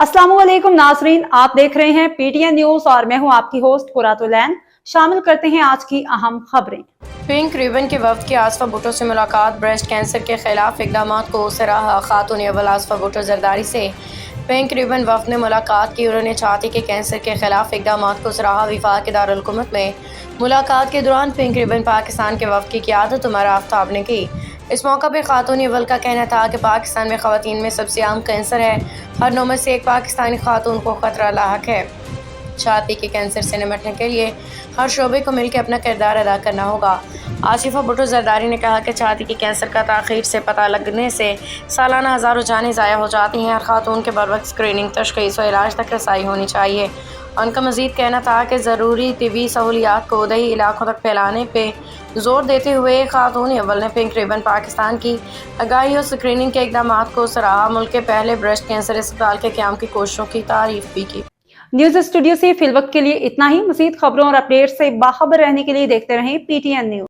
अस्सलाम वालेकुम नाजरीन, आप देख रहे हैं पीटीएन न्यूज और मैं हूं आपकी होस्ट कुरातुलैन। शामिल करते हैं आज की अहम खबरें। पिंक रिबन के वफ्द की आसफा भुट्टो से मुलाकात, ब्रेस्ट कैंसर के खिलाफ इकदाम को सराहा। खातून अव्वल आसफा भुट्टो जरदारी से पिंक रिबन वफ्द ने मुलाकात की। उन्होंने छाती के कैंसर के खिलाफ इकदाम को सराहा। वफाक के दारुल हुकूमत में मुलाकात के दौरान पिंक रिबन पाकिस्तान के वफ्द की क़ियादत उमर आफ्ताब ने की। इस मौका पर खातून अव्वल का कहना था कि पाकिस्तान में ख़वातीन में सबसे आम कैंसर है। हर 9 में से एक पाकिस्तानी खातून को ख़तरा लाहक है। छाती के कैंसर से निपटने के लिए हर शोबे को मिलकर अपना किरदार अदा करना होगा। आसिफा भुट्टो जरदारी ने कहा कि छाती के कैंसर का ताख़ीर से पता लगने से सालाना हज़ारों जानें ज़ाया हो जाती हैं। हर खातून के बरवक्त स्क्रीनिंग, तशख़ीस और इलाज तक रसाई होनी चाहिए। उनका मज़ीद कहना था कि ज़रूरी तिबी सहूलियात को दही इलाकों तक फैलाने पर जोर देते हुए खातून अव्वल ने पिंक रिबन पाकिस्तान की आगाही और स्क्रीनिंग के इक़दाम को सराहा। मुल्क के पहले ब्रेस्ट कैंसर अस्पताल के क़याम की कोशिशों की तारीफ भी की। न्यूज स्टूडियो से फिलवक्त के लिए इतना ही। मज़ीद खबरों और अपडेट से बाखबर रहने के लिए देखते रहें पीटीएन न्यूज।